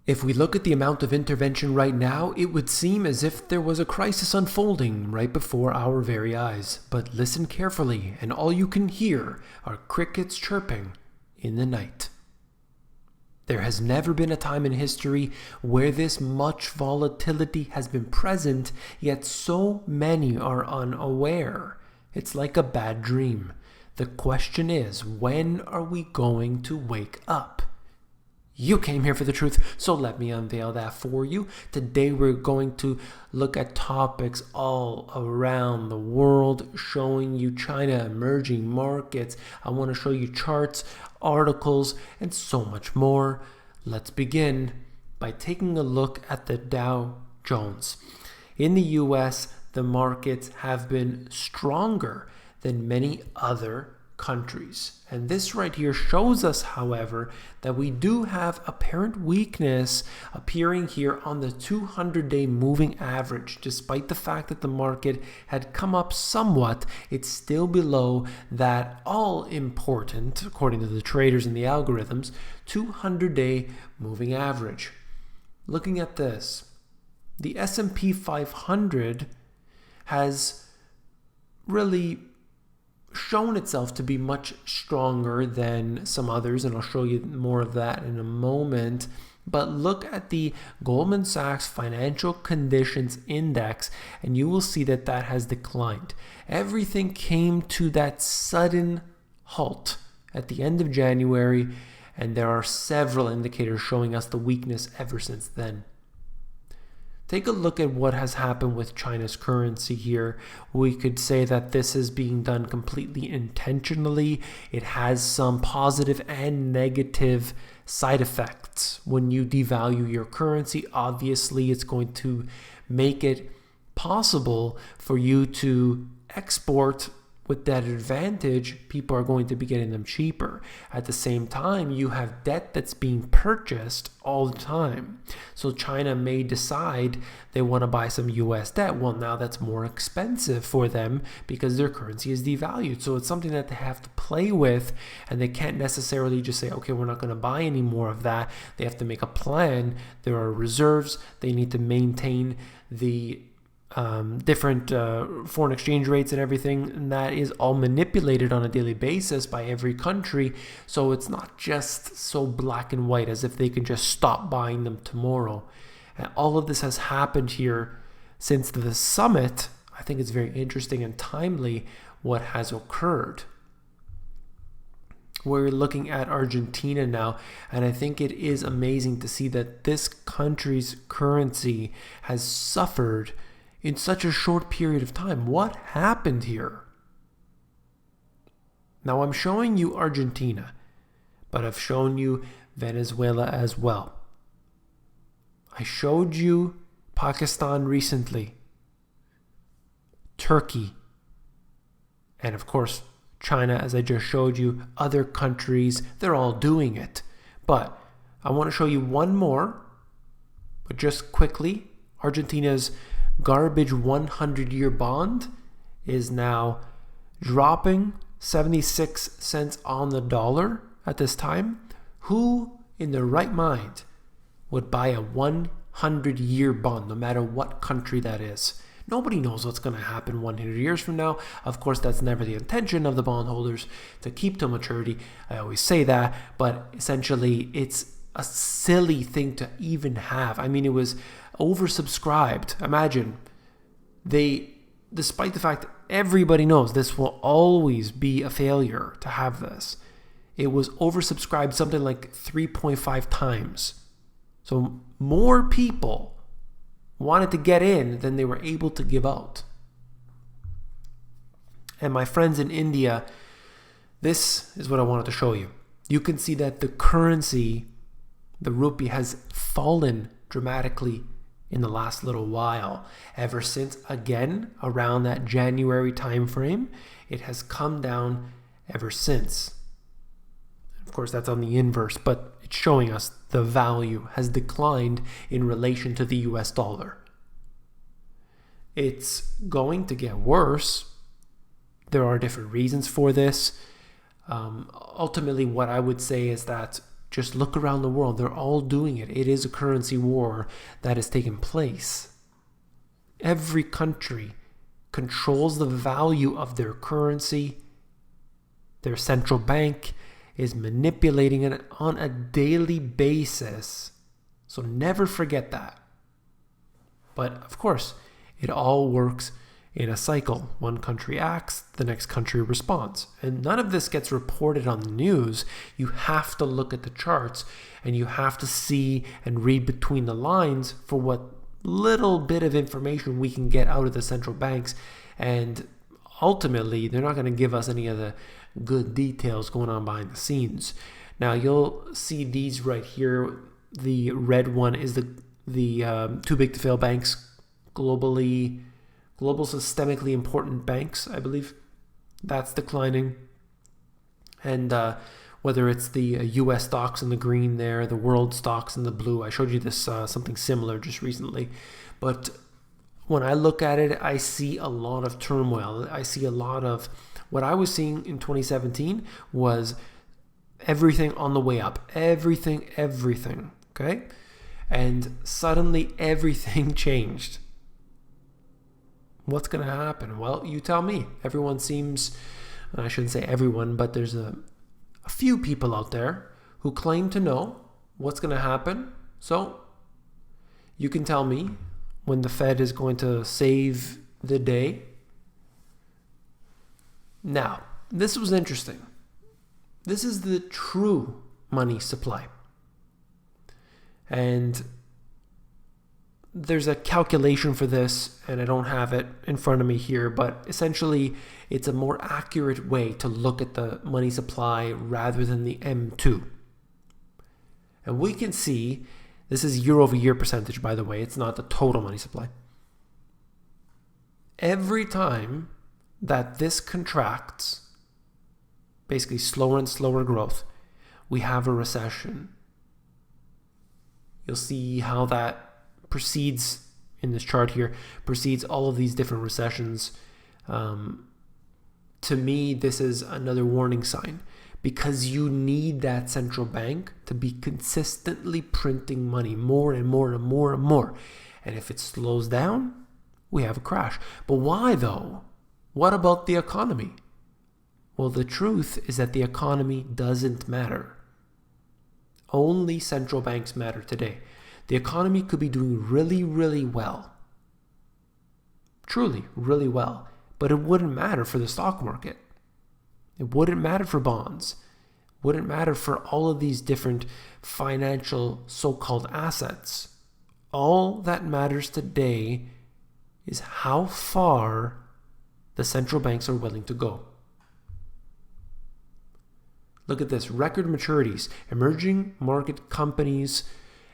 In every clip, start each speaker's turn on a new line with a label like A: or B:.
A: If we look at the amount of intervention right now, it would seem as if there was a crisis unfolding right before our very eyes. But listen carefully, and all you can hear are crickets chirping in the night. There has never been a time in history where this much volatility has been present, yet so many are unaware. It's like a bad dream. The question is, when are we going to wake up? You came here for the truth, so let me unveil that for you. Today we're going to look at topics all around the world, showing you China, emerging markets. I want to show you charts, articles, and so much more. Let's begin by taking a look at the Dow Jones. In the US, the markets have been stronger than many other countries. And this right here shows us, however, that we do have apparent weakness appearing here on the 200-day moving average. Despite the fact that the market had come up somewhat, it's still below that all-important, according to the traders and the algorithms, 200-day moving average. Looking at this, the S&P 500 has really shown itself to be much stronger than some others, and I'll show you more of that in a moment. But look at the Goldman Sachs Financial Conditions Index, and you will see that that has declined. Everything came to that sudden halt at the end of January, and there are several indicators showing us the weakness ever since then. Take a look at what has happened with China's currency here. We could say that this is being done completely intentionally. It has some positive and negative side effects. When you devalue your currency, obviously it's going to make it possible for you to export. With that advantage, people are going to be getting them cheaper. At the same time, you have debt that's being purchased all the time. So China may decide they want to buy some US debt. Well, now that's more expensive for them because their currency is devalued. So it's something that they have to play with, and they can't necessarily just say, okay, we're not going to buy any more of that. They have to make a plan. There are reserves. They need to maintain the different foreign exchange rates and everything, and that is all manipulated on a daily basis by every country. So it's not just so black and white as if they can just stop buying them tomorrow. And all of this has happened here since the summit. I think it's very interesting and timely what has occurred. We're looking at Argentina now, and I think it is amazing to see that this country's currency has suffered in such a short period of time. What happened here? Now I'm showing you Argentina, but I've shown you Venezuela as well. I showed you Pakistan recently, Turkey, and of course China, as I just showed you. Other countries, they're all doing it. But I want to show you one more, but just quickly. Argentina's garbage 100-year bond is now dropping 76 cents on the dollar at this time. Who in their right mind would buy a 100-year bond, no matter what country that is? Nobody knows what's going to happen 100 years from now. Of course, that's never the intention of the bondholders, to keep to maturity. I always say that, but essentially it's a silly thing to even have. I mean, it was oversubscribed. Imagine, despite the fact that everybody knows this will always be a failure to have this, it was oversubscribed something like 3.5 times. So more people wanted to get in than they were able to give out. And my friends in India, this is what I wanted to show you. You can see that the currency, the rupee, has fallen dramatically in the last little while. Ever since, again, around that January time frame, it has come down ever since. Of course, that's on the inverse, but it's showing us the value has declined in relation to the US dollar. It's going to get worse. There are different reasons for this. Ultimately, what I would say is that Just look around the world. They're all doing it. It is a currency war that has taken place. Every country controls the value of their currency. Their central bank is manipulating it on a daily basis. So never forget that. But of course, it all works in a cycle. One country acts, the next country responds. And none of this gets reported on the news. You have to look at the charts and you have to see and read between the lines for what little bit of information we can get out of the central banks. And ultimately, they're not going to give us any of the good details going on behind the scenes. Now, you'll see these right here. The red one is the too big to fail banks, global systemically important banks, I believe. That's declining. And whether it's the U.S. stocks in the green there, the world stocks in the blue. I showed you this something similar just recently. But when I look at it, I see a lot of turmoil. I see a lot of what I was seeing in 2017 was everything on the way up. Everything. Okay? And suddenly everything changed. What's going to happen? Well, you tell me. Everyone seems, I shouldn't say everyone, but there's a few people out there who claim to know what's going to happen. So you can tell me when the Fed is going to save the day. Now, this was interesting. This is the true money supply. And there's a calculation for this, and I don't have it in front of me here, but essentially it's a more accurate way to look at the money supply rather than the M2. And we can see, this is year over year percentage, by the way, it's not the total money supply. Every time that this contracts, basically slower and slower growth, we have a recession. You'll see how that proceeds in this chart here, precedes all of these different recessions. To me, this is another warning sign because you need that central bank to be consistently printing money more and more and more and more. And if it slows down, we have a crash. But why though? What about the economy? Well, the truth is that the economy doesn't matter. Only central banks matter today. The economy could be doing really, really well. Truly, really well. But it wouldn't matter for the stock market. It wouldn't matter for bonds. It wouldn't matter for all of these different financial so-called assets. All that matters today is how far the central banks are willing to go. Look at this, record maturities. Emerging market companies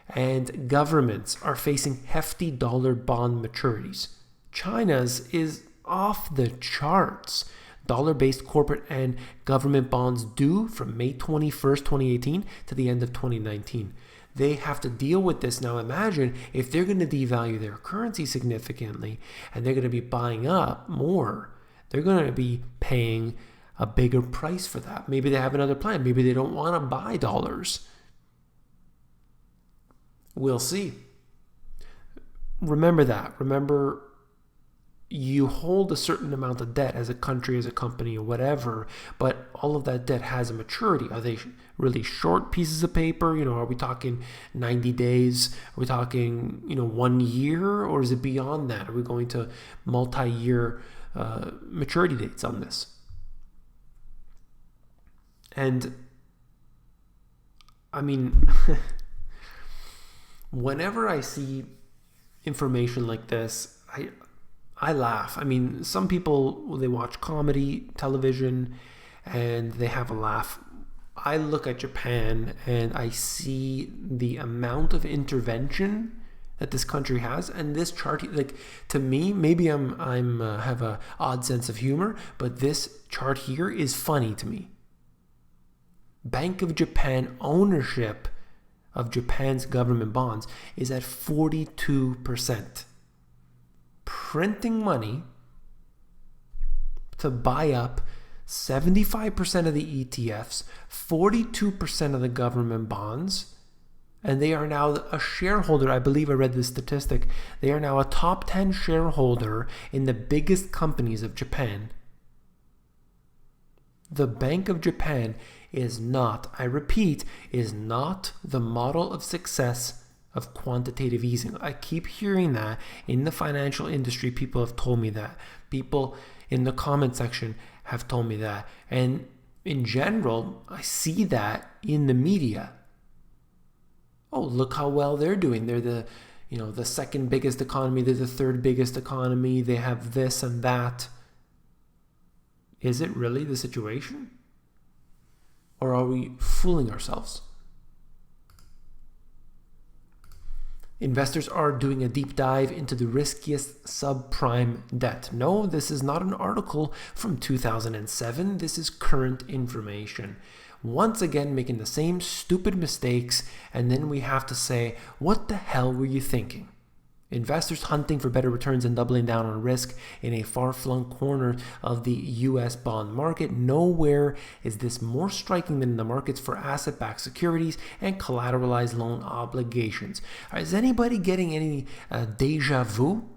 A: and governments are facing hefty dollar bond maturities. China's is off the charts. Dollar-based corporate and government bonds due from May 21st, 2018 to the end of 2019. They have to deal with this. Now imagine if they're going to devalue their currency significantly and they're going to be buying up more, they're going to be paying a bigger price for that. Maybe they have another plan. Maybe they don't want to buy dollars. We'll see. Remember that. Remember, you hold a certain amount of debt as a country, as a company, or whatever, but all of that debt has a maturity. Are they really short pieces of paper? Are we talking 90 days? Are we talking, 1 year? Or is it beyond that? Are we going to multi-year maturity dates on this? And I mean, whenever I see information like this, I laugh. I mean, some people, they watch comedy, television, and they have a laugh. I look at Japan and I see the amount of intervention that this country has, and this chart, like, to me, maybe I'm have a odd sense of humor, but this chart here is funny to me. Bank of Japan ownership of Japan's government bonds is at 42%. Printing money to buy up 75% of the ETFs, 42% of the government bonds, and they are now a shareholder. I believe I read this statistic. They are now a top 10 shareholder in the biggest companies of Japan. The Bank of Japan is not, I repeat, is not the model of success of quantitative easing. I keep hearing that in the financial industry. People have told me that. People in the comment section have told me that. And in general, I see that in the media. Oh, look how well they're doing. They're the second biggest economy. They're the third biggest economy. They have this and that. Is it really the situation? Or are we fooling ourselves? Investors are doing a deep dive into the riskiest subprime debt. No, this is not an article from 2007. This is current information. Once again, making the same stupid mistakes, and then we have to say, what the hell were you thinking? Investors hunting for better returns and doubling down on risk in a far-flung corner of the U.S. bond market. Nowhere is this more striking than in the markets for asset-backed securities and collateralized loan obligations. Is anybody getting any deja vu?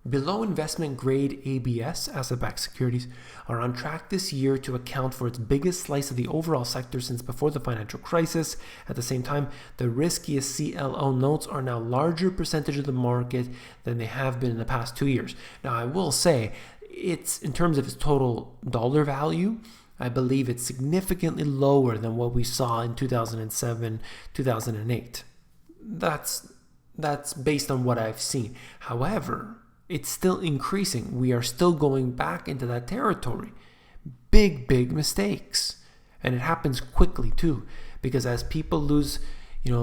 A: Below investment grade ABS, asset-backed securities, are on track this year to account for its biggest slice of the overall sector since before the financial crisis. At the same time, the riskiest CLO notes are now a larger percentage of the market than they have been in the past 2 years. Now, I will say, it's in terms of its total dollar value, I believe it's significantly lower than what we saw in 2007, 2008. That's based on what I've seen. However, it's still increasing. We are still going back into that territory. Big mistakes. And it happens quickly too. Because as people lose, they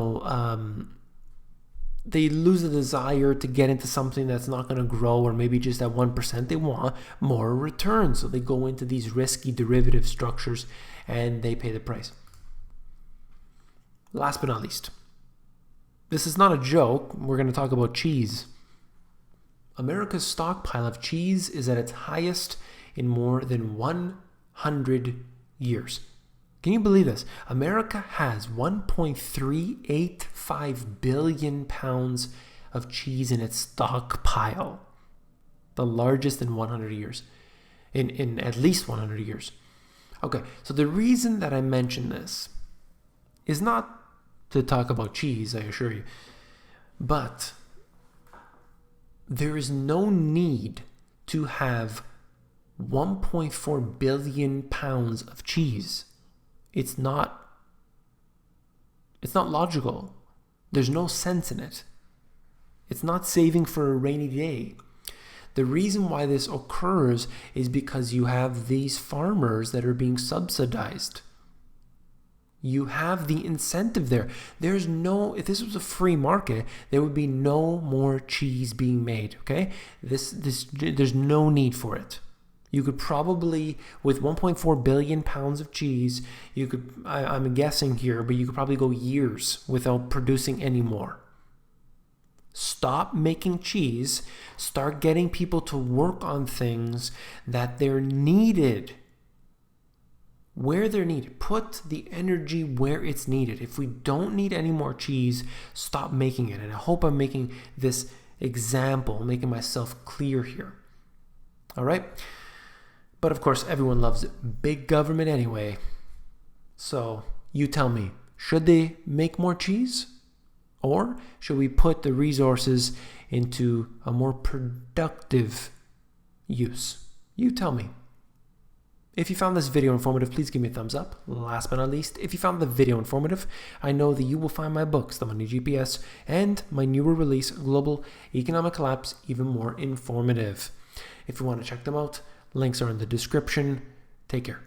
A: lose the desire to get into something that's not going to grow, or maybe just at 1%, they want more return. So they go into these risky derivative structures and they pay the price. Last but not least, this is not a joke. We're going to talk about cheese. America's stockpile of cheese is at its highest in more than 100 years. Can you believe this? America has 1.385 billion pounds of cheese in its stockpile. The largest in 100 years. In at least 100 years. Okay, so the reason that I mention this is not to talk about cheese, I assure you, but there is no need to have 1.4 billion pounds of cheese. It's not logical. There's no sense in it. It's not saving for a rainy day. The reason why this occurs is because you have these farmers that are being subsidized. You have the incentive there. If this was a free market, there would be no more cheese being made, okay? There's no need for it. You could probably, with 1.4 billion pounds of cheese, I'm guessing here, but you could probably go years without producing any more. Stop making cheese. Start getting people to work on things that they're needed. Where they're needed. Put the energy where it's needed. If we don't need any more cheese, stop making it. And I hope I'm making this example, making myself clear here. All right? But of course, everyone loves big government anyway. So you tell me, should they make more cheese? Or should we put the resources into a more productive use? You tell me. If you found this video informative, please give me a thumbs up. Last but not least, if you found the video informative, I know that you will find my books, The Money GPS, and my newer release, Global Economic Collapse, even more informative. If you want to check them out, links are in the description. Take care.